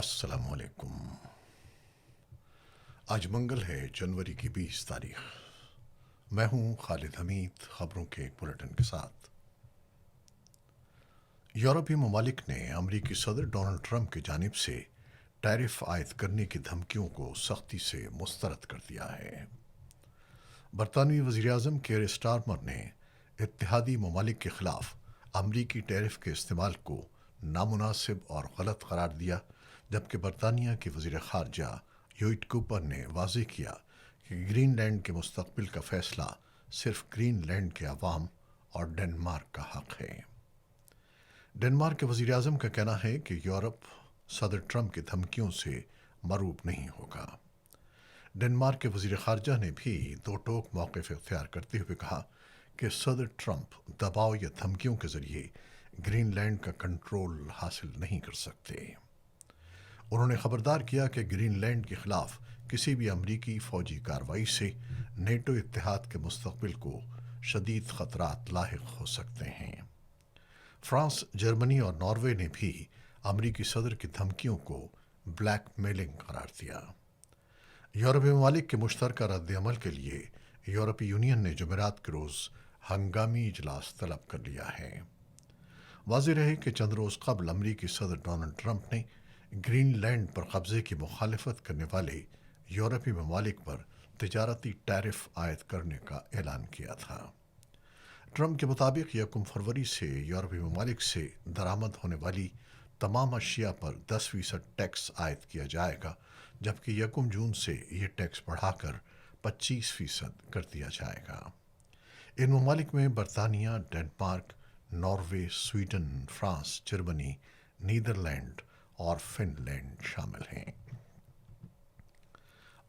السلام علیکم۔ آج منگل ہے، جنوری کی 20 تاریخ۔ میں ہوں خالد حمید، خبروں کے ایک بلیٹن کے ساتھ۔ یورپی ممالک نے امریکی صدر ڈونلڈ ٹرمپ کی جانب سے ٹیرف عائد کرنے کی دھمکیوں کو سختی سے مسترد کر دیا ہے۔ برطانوی وزیراعظم کیئر سٹارمر نے اتحادی ممالک کے خلاف امریکی ٹیرف کے استعمال کو نامناسب اور غلط قرار دیا، جبکہ برطانیہ کے وزیر خارجہ یوئٹ کوپر نے واضح کیا کہ گرین لینڈ کے مستقبل کا فیصلہ صرف گرین لینڈ کے عوام اور ڈنمارک کا حق ہے۔ ڈنمارک کے وزیر اعظم کا کہنا ہے کہ یورپ صدر ٹرمپ کی دھمکیوں سے مرعوب نہیں ہوگا۔ ڈنمارک کے وزیر خارجہ نے بھی دو ٹوک موقف اختیار کرتے ہوئے کہا کہ صدر ٹرمپ دباؤ یا دھمکیوں کے ذریعے گرین لینڈ کا کنٹرول حاصل نہیں کر سکتے۔ انہوں نے خبردار کیا کہ گرین لینڈ کے خلاف کسی بھی امریکی فوجی کارروائی سے نیٹو اتحاد کے مستقبل کو شدید خطرات لاحق ہو سکتے ہیں۔ فرانس، جرمنی اور ناروے نے بھی امریکی صدر کی دھمکیوں کو بلیک میلنگ قرار دیا۔ یورپی ممالک کے مشترکہ رد عمل کے لیے یورپی یونین نے جمعرات کے روز ہنگامی اجلاس طلب کر لیا ہے۔ واضح رہے کہ چند روز قبل امریکی صدر ڈونلڈ ٹرمپ نے گرین لینڈ پر قبضے کی مخالفت کرنے والے یورپی ممالک پر تجارتی ٹیرف عائد کرنے کا اعلان کیا تھا۔ ٹرمپ کے مطابق 1 فروری سے یورپی ممالک سے درآمد ہونے والی تمام اشیاء پر 10% ٹیکس عائد کیا جائے گا، جبکہ 1 جون سے یہ ٹیکس بڑھا کر 25% کر دیا جائے گا۔ ان ممالک میں برطانیہ، Denmark, Norway, Sweden, France, Germany, Netherland اور فن لینڈ شامل ہیں۔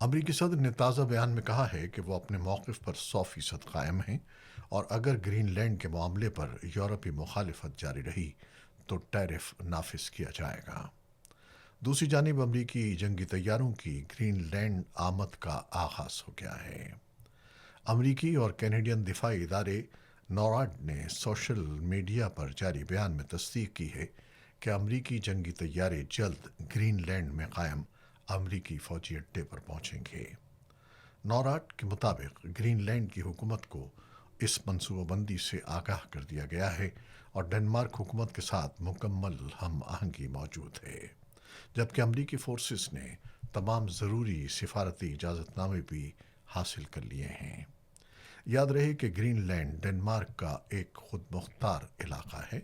امریکی صدر نے تازہ بیان میں کہا ہے کہ وہ اپنے موقف پر 100% قائم ہیں، اور اگر گرین لینڈ کے معاملے پر یورپی مخالفت جاری رہی تو ٹیرف نافذ کیا جائے گا۔ دوسری جانب امریکی جنگی طیاروں کی گرین لینڈ آمد کا آغاز ہو گیا ہے۔ امریکی اور کینیڈین دفاعی ادارے نوراد نے سوشل میڈیا پر جاری بیان میں تصدیق کی ہے کہ امریکی جنگی طیارے جلد گرین لینڈ میں قائم امریکی فوجی اڈے پر پہنچیں گے۔ نوراد کے مطابق گرین لینڈ کی حکومت کو اس منصوبہ بندی سے آگاہ کر دیا گیا ہے، اور ڈنمارک حکومت کے ساتھ مکمل ہم آہنگی موجود ہے، جبکہ امریکی فورسز نے تمام ضروری سفارتی اجازت نامے بھی حاصل کر لیے ہیں۔ یاد رہے کہ گرین لینڈ ڈنمارک کا ایک خود مختار علاقہ ہے۔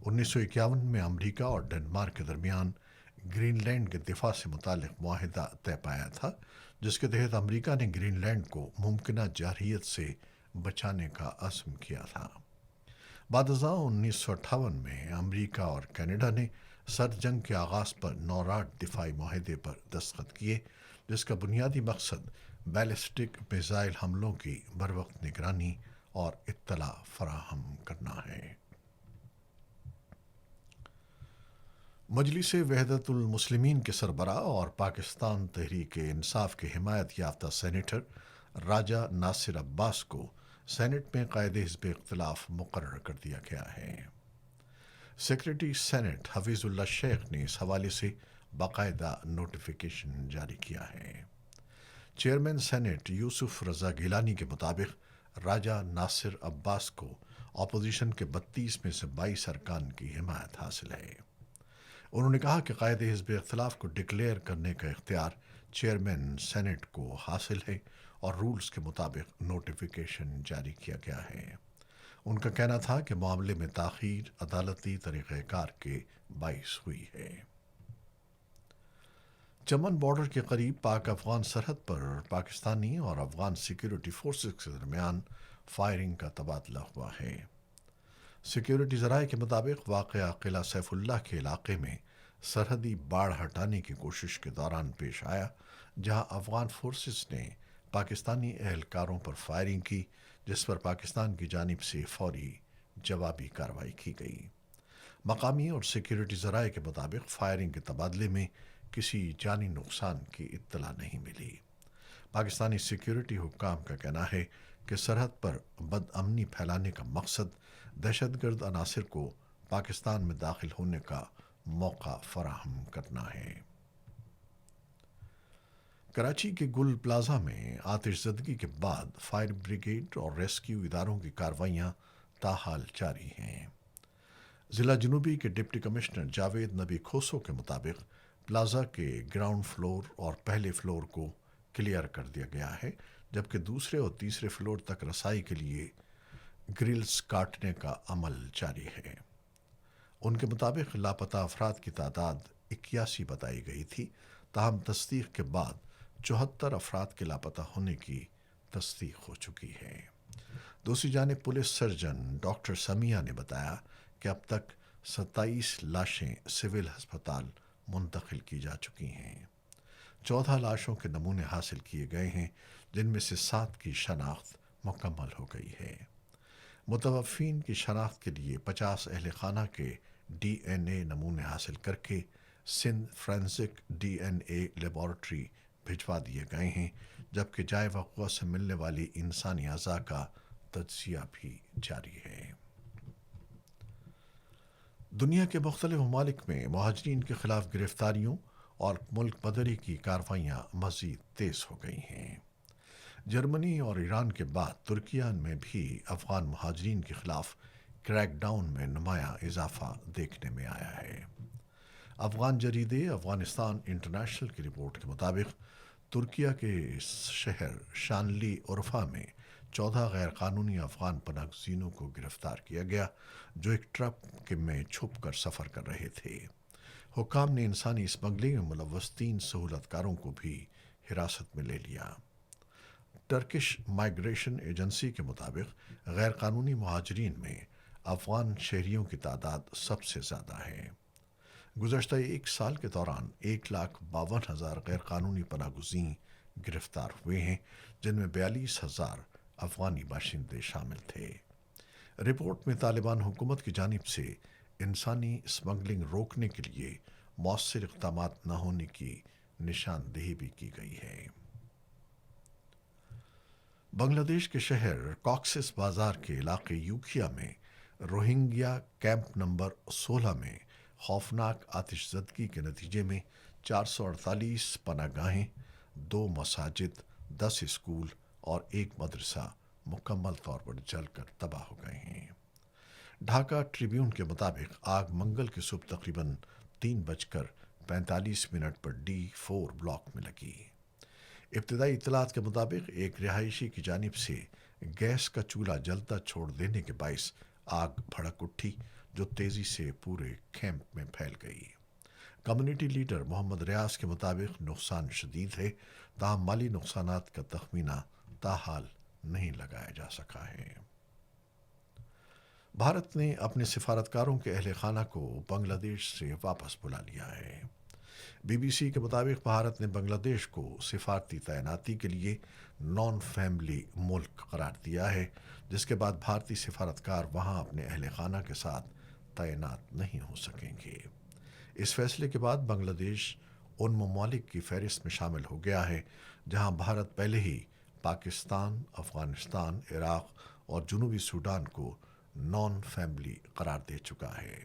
1951 میں امریکہ اور ڈنمارک کے درمیان گرین لینڈ کے دفاع سے متعلق معاہدہ طے پایا تھا، جس کے تحت امریکہ نے گرین لینڈ کو ممکنہ جارحیت سے بچانے کا عزم کیا تھا۔ بعد ازاں 1958 میں امریکہ اور کینیڈا نے سرد جنگ کے آغاز پر نوراد دفاعی معاہدے پر دستخط کیے، جس کا بنیادی مقصد بیلسٹک میزائل حملوں کی بروقت نگرانی اور اطلاع فراہم کرنا ہے۔ مجلس وحدت المسلمین کے سربراہ اور پاکستان تحریک انصاف کے حمایت یافتہ سینیٹر راجہ ناصر عباس کو سینٹ میں قائد حزب اختلاف مقرر کر دیا گیا ہے۔ سیکریٹری سینٹ حفیظ اللہ شیخ نے اس حوالے سے باقاعدہ نوٹیفیکیشن جاری کیا ہے۔ چیئرمین سینٹ یوسف رضا گیلانی کے مطابق راجہ ناصر عباس کو اپوزیشن کے 32 میں سے 22 ارکان کی حمایت حاصل ہے۔ انہوں نے کہا کہ قائد حزب اختلاف کو ڈکلیئر کرنے کا اختیار چیئرمین سینٹ کو حاصل ہے، اور رولز کے مطابق نوٹیفیکیشن جاری کیا گیا ہے۔ ان کا کہنا تھا کہ معاملے میں تاخیر عدالتی طریقہ کار کے باعث ہوئی ہے۔ چمن بارڈر کے قریب پاک افغان سرحد پر پاکستانی اور افغان سیکیورٹی فورسز کے درمیان فائرنگ کا تبادلہ ہوا ہے۔ سیکیورٹی ذرائع کے مطابق واقعہ قلعہ سیف اللہ کے علاقے میں سرحدی باڑ ہٹانے کی کوشش کے دوران پیش آیا، جہاں افغان فورسز نے پاکستانی اہلکاروں پر فائرنگ کی، جس پر پاکستان کی جانب سے فوری جوابی کارروائی کی گئی۔ مقامی اور سیکیورٹی ذرائع کے مطابق فائرنگ کے تبادلے میں کسی جانی نقصان کی اطلاع نہیں ملی۔ پاکستانی سیکیورٹی حکام کا کہنا ہے کہ سرحد پر بدامنی پھیلانے کا مقصد دہشت گرد عناصر کو پاکستان میں داخل ہونے کا موقع فراہم کرنا ہے۔ کراچی کے گل پلازا میں آتش زدگی کے بعد فائر بریگیڈ اور ریسکیو اداروں کی کارروائیاں تاحال جاری ہیں۔ ضلع جنوبی کے ڈپٹی کمشنر جاوید نبی کھوسو کے مطابق پلازا کے گراؤنڈ فلور اور پہلے فلور کو کلیئر کر دیا گیا ہے، جبکہ دوسرے اور تیسرے فلور تک رسائی کے لیے گرلز کاٹنے کا عمل جاری ہے۔ ان کے مطابق لاپتہ افراد کی تعداد 81 بتائی گئی تھی، تاہم تصدیق کے بعد 74 افراد کے لاپتہ ہونے کی تصدیق ہو چکی ہے۔ دوسری جانب پولیس سرجن ڈاکٹر سمیہ نے بتایا کہ اب تک 27 لاشیں سول ہسپتال منتقل کی جا چکی ہیں۔ 14 لاشوں کے نمونے حاصل کیے گئے ہیں، جن میں سے 7 کی شناخت مکمل ہو گئی ہے۔ متوفین کی شناخت کے لیے 50 اہل خانہ کے ڈی این اے نمونے حاصل کر کے سندھ فرینزک ڈی این اے لیبارٹری بھجوا دیے گئے ہیں، جبکہ جائے وقوع سے ملنے والی انسانی اعضاء کا تجزیہ بھی جاری ہے۔ دنیا کے مختلف ممالک میں مہاجرین کے خلاف گرفتاریوں اور ملک بدری کی کارروائیاں مزید تیز ہو گئی ہیں۔ جرمنی اور ایران کے بعد ترکیہ میں بھی افغان مہاجرین کے خلاف کریک ڈاؤن میں نمایاں اضافہ دیکھنے میں آیا ہے۔ افغان جریدے افغانستان انٹرنیشنل کی رپورٹ کے مطابق ترکیہ کے شہر شانلی اورفا میں 14 غیر قانونی افغان پناہ گزینوں کو گرفتار کیا گیا، جو ایک ٹرک میں چھپ کر سفر کر رہے تھے۔ حکام نے انسانی اسمگلنگ میں ملوث 3 سہولت کاروں کو بھی حراست میں لے لیا۔ ٹرکش مائیگریشن ایجنسی کے مطابق غیر قانونی مہاجرین میں افغان شہریوں کی تعداد سب سے زیادہ ہے۔ گزشتہ ایک سال کے دوران 1,52,000 غیر قانونی پناہ گزین گرفتار ہوئے ہیں، جن میں 42,000 افغانی باشندے شامل تھے۔ رپورٹ میں طالبان حکومت کی جانب سے انسانی اسمگلنگ روکنے کے لیے مؤثر اقدامات نہ ہونے کی نشاندہی بھی کی گئی ہے۔ بنگلہ دیش کے شہر کاکسس بازار کے علاقے یوکھیا میں روہنگیا کیمپ نمبر 16 میں خوفناک آتش زدگی کے نتیجے میں 448 پناہ گاہیں، 2 مساجد، 10 اسکول اور 1 مدرسہ مکمل طور پر جل کر تباہ ہو گئے ہیں۔ ڈھاکہ ٹریبیون کے مطابق آگ منگل کی صبح تقریباً 3:45 پر D4 بلاک میں لگی۔ ابتدائی اطلاعات کے مطابق ایک رہائشی کی جانب سے گیس کا چولہا جلتا چھوڑ دینے کے باعث آگ بھڑک اٹھی، جو تیزی سے پورے کیمپ میں پھیل گئی۔ کمیونٹی لیڈر محمد ریاض کے مطابق نقصان شدید ہے، تاہم مالی نقصانات کا تخمینہ تاحال نہیں لگایا جا سکا ہے۔ بھارت نے اپنے سفارتکاروں کے اہل خانہ کو بنگلہ دیش سے واپس بلا لیا ہے۔ بی بی سی کے مطابق بھارت نے بنگلہ دیش کو سفارتی تعیناتی کے لیے نان فیملی ملک قرار دیا ہے، جس کے بعد بھارتی سفارتکار وہاں اپنے اہل خانہ کے ساتھ تعینات نہیں ہو سکیں گے۔ اس فیصلے کے بعد بنگلہ دیش ان ممالک کی فہرست میں شامل ہو گیا ہے جہاں بھارت پہلے ہی پاکستان، افغانستان، عراق اور جنوبی سوڈان کو نان فیملی قرار دے چکا ہے۔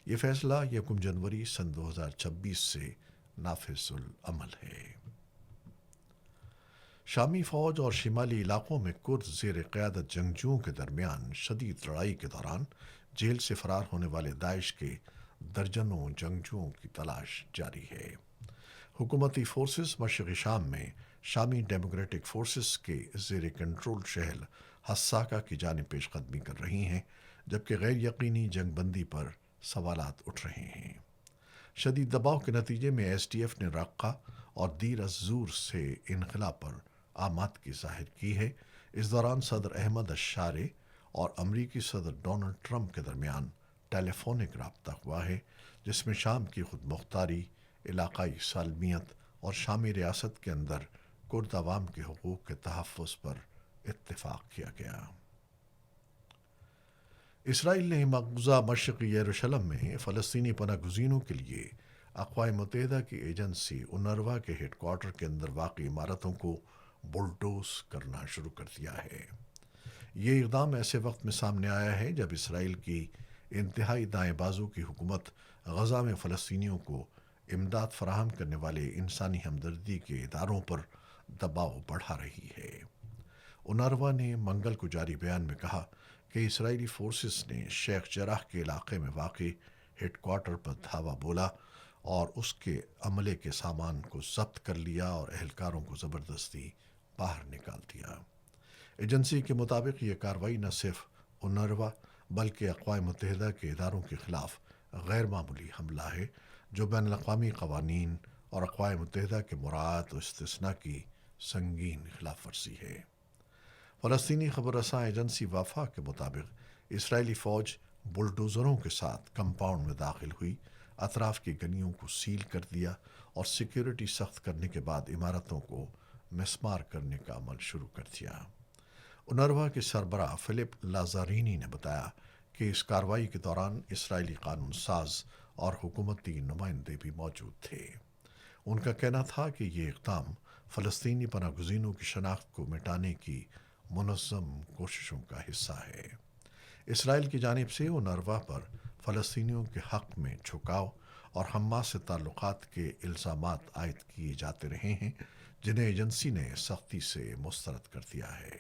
یہ فیصلہ 1 جنوری سن 2026 سے نافذ العمل ہے۔ شامی فوج اور شمالی علاقوں میں کرد زیر قیادت جنگجوؤں کے درمیان شدید لڑائی کے دوران جیل سے فرار ہونے والے داعش کے درجنوں جنگجوؤں کی تلاش جاری ہے۔ حکومتی فورسز مشرقی شام میں شامی ڈیموکریٹک فورسز کے زیر کنٹرول شہر حساکا کی جانب پیش قدمی کر رہی ہیں، جبکہ غیر یقینی جنگ بندی پر سوالات اٹھ رہے ہیں۔ شدید دباؤ کے نتیجے میں ایس ٹی ایف نے رقہ اور دیر الزور سے انخلا پر آمادگی ظاہر کی ہے۔ اس دوران صدر احمد الشارع اور امریکی صدر ڈونلڈ ٹرمپ کے درمیان ٹیلی فونک رابطہ ہوا ہے، جس میں شام کی خود مختاری، علاقائی سالمیت اور شامی ریاست کے اندر کرد عوام کے حقوق کے تحفظ پر اتفاق کیا گیا۔ اسرائیل نے مقبوضہ مشرقی یروشلم میں فلسطینی پناہ گزینوں کے لیے اقوام متحدہ کی ایجنسی اونروا کے ہیڈ کوارٹر کے اندر واقع عمارتوں کو بلڈوز کرنا شروع کر دیا ہے۔ یہ اقدام ایسے وقت میں سامنے آیا ہے جب اسرائیل کی انتہائی دائیں بازو کی حکومت غزہ میں فلسطینیوں کو امداد فراہم کرنے والے انسانی ہمدردی کے اداروں پر دباؤ بڑھا رہی ہے۔ اونروا نے منگل کو جاری بیان میں کہا کہ اسرائیلی فورسز نے شیخ جراح کے علاقے میں واقع ہیڈ کوارٹر پر دھاوا بولا اور اس کے عملے کے سامان کو ضبط کر لیا اور اہلکاروں کو زبردستی باہر نکال دیا۔ ایجنسی کے مطابق یہ کارروائی نہ صرف اونروا بلکہ اقوام متحدہ کے اداروں کے خلاف غیر معمولی حملہ ہے جو بین الاقوامی قوانین اور اقوام متحدہ کے مراعات و استثناء کی سنگین خلاف ورزی ہے۔ فلسطینی خبر رساں ایجنسی وافا کے مطابق اسرائیلی فوج بلڈوزروں کے ساتھ کمپاؤنڈ میں داخل ہوئی، اطراف کی گلیوں کو سیل کر دیا اور سیکیورٹی سخت کرنے کے بعد عمارتوں کو مسمار کرنے کا عمل شروع کر دیا۔ اونروا کے سربراہ فلپ لازارینی نے بتایا کہ اس کارروائی کے دوران اسرائیلی قانون ساز اور حکومتی نمائندے بھی موجود تھے۔ ان کا کہنا تھا کہ یہ اقدام فلسطینی پناہ گزینوں کی شناخت کو مٹانے کی منظم کوششوں کا حصہ ہے۔ اسرائیل کی جانب سے اونروا پر فلسطینیوں کے حق میں جھکاؤ اور حماس سے تعلقات کے الزامات عائد کیے جاتے رہے ہیں جنہیں ایجنسی نے سختی سے مسترد کر دیا ہے۔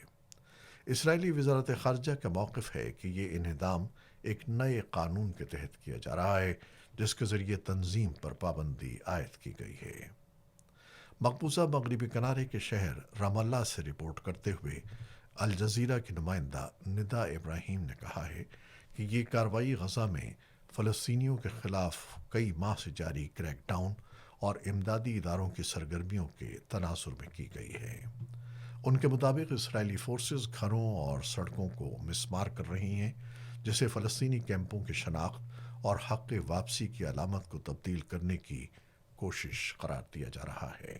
اسرائیلی وزارت خارجہ کا موقف ہے کہ یہ انہدام ایک نئے قانون کے تحت کیا جا رہا ہے جس کے ذریعے تنظیم پر پابندی عائد کی گئی ہے۔ مقبوضہ مغربی کنارے کے شہر رام اللہ سے رپورٹ کرتے ہوئے الجزیرہ کی نمائندہ ندا ابراہیم نے کہا ہے کہ یہ کارروائی غزہ میں فلسطینیوں کے خلاف کئی ماہ سے جاری کریک ڈاؤن اور امدادی اداروں کی سرگرمیوں کے تناظر میں کی گئی ہے۔ ان کے مطابق اسرائیلی فورسز گھروں اور سڑکوں کو مسمار کر رہی ہیں جسے فلسطینی کیمپوں کی شناخت اور حق واپسی کی علامت کو تبدیل کرنے کی کوشش قرار دیا جا رہا ہے۔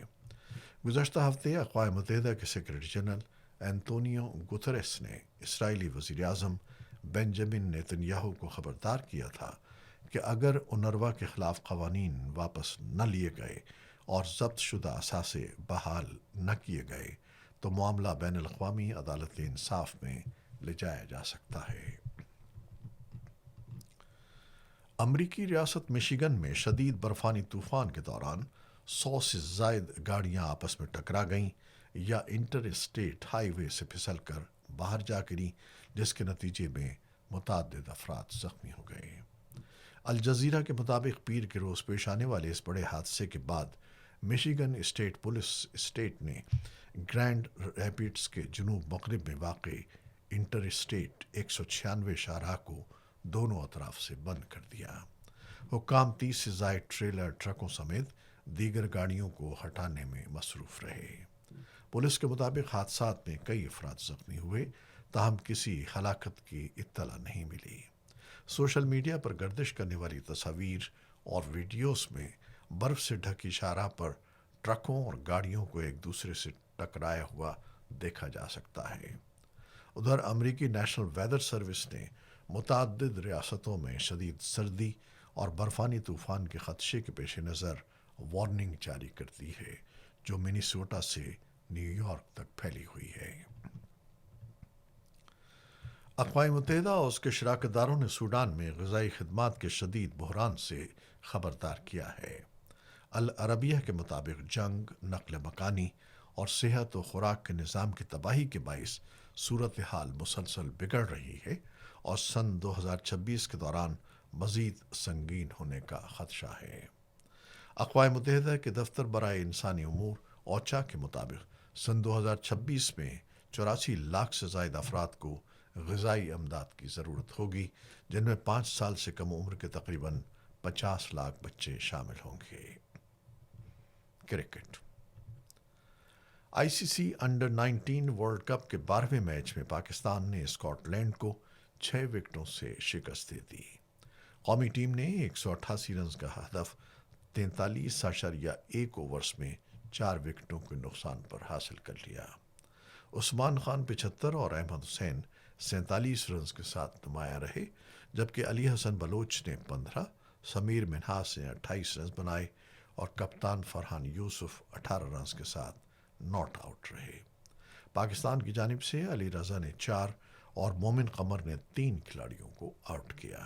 گزشتہ ہفتے اقوام متحدہ کے سیکرٹری جنرل اینتونیو گوتریس نے اسرائیلی وزیر اعظم بنجامن نیتن یاہو کو خبردار کیا تھا کہ اگر اونروا کے خلاف قوانین واپس نہ لیے گئے اور ضبط شدہ اثاثے بحال نہ کیے گئے تو معاملہ بین الاقوامی عدالت انصاف میں لے جایا جا سکتا ہے۔ امریکی ریاست مشیگن میں شدید برفانی طوفان کے دوران 100 سے زائد گاڑیاں آپس میں ٹکرا گئیں یا انٹر اسٹیٹ ہائی وے سے پھسل کر باہر جا گریں جس کے نتیجے میں متعدد افراد زخمی ہو گئے۔ الجزیرہ کے مطابق پیر کے روز پیش آنے والے اس بڑے حادثے کے بعد مشیگن اسٹیٹ پولیس اسٹیٹ نے گرینڈ ریپڈس کے جنوب مغرب میں واقع انٹر اسٹیٹ 196 شاہراہ کو دونوں اطراف سے بند کر دیا۔ حکام 30 سے زائد ٹریلر ٹرکوں سمیت دیگر گاڑیوں کو ہٹانے میں مصروف رہے۔ پولیس کے مطابق حادثات میں کئی افراد زخمی ہوئے تاہم کسی ہلاکت کی اطلاع نہیں ملی۔ سوشل میڈیا پر گردش کرنے والی تصاویر اور ویڈیوز میں برف سے ڈھکی شاہراہ پر ٹرکوں اور گاڑیوں کو ایک دوسرے سے ٹکرایا ہوا دیکھا جا سکتا ہے۔ ادھر امریکی نیشنل ویدر سروس نے متعدد ریاستوں میں شدید سردی اور برفانی طوفان کے خدشے کے پیش نظر وارننگ جاری کر دی ہے جو منیسوٹا سے نیو یارک تک پھیلی ہوئی ہے۔ اقوام متحدہ اور اس کے شراکت داروں نے سوڈان میں غذائی خدمات کے شدید بحران سے خبردار کیا ہے۔ العربیہ کے مطابق جنگ، نقل مکانی اور صحت و خوراک کے نظام کی تباہی کے باعث صورتحال مسلسل بگڑ رہی ہے اور سن 2026 کے دوران مزید سنگین ہونے کا خدشہ ہے۔ اقوام متحدہ کے دفتر برائے انسانی امور اوچا کے مطابق سن 2026 میں 84 لاکھ سے زائد افراد کو غذائی امداد کی ضرورت ہوگی جن میں 5 سال سے کم عمر کے تقریباً 50 لاکھ بچے شامل ہوں گے۔ کرکٹ آئی سی سی انڈر 19 ورلڈ کپ کے 12ویں میچ میں پاکستان نے اسکاٹ لینڈ کو 6 وکٹوں سے شکست دے دی۔ قومی ٹیم نے 188 رنز کا ہدف 43.1 اوورز میں 4 وکٹوں کے نقصان پر حاصل کر لیا۔ عثمان خان 75 اور احمد حسین 47 رنز کے ساتھ نمایاں رہے جبکہ علی حسن بلوچ نے 15، سمیر منہاس نے 28 رنز بنائے اور کپتان فرحان یوسف 18 رنز کے ساتھ ناٹ آؤٹ رہے۔ پاکستان کی جانب سے علی رضا نے 4 اور مومن قمر نے 3 کھلاڑیوں کو آؤٹ کیا۔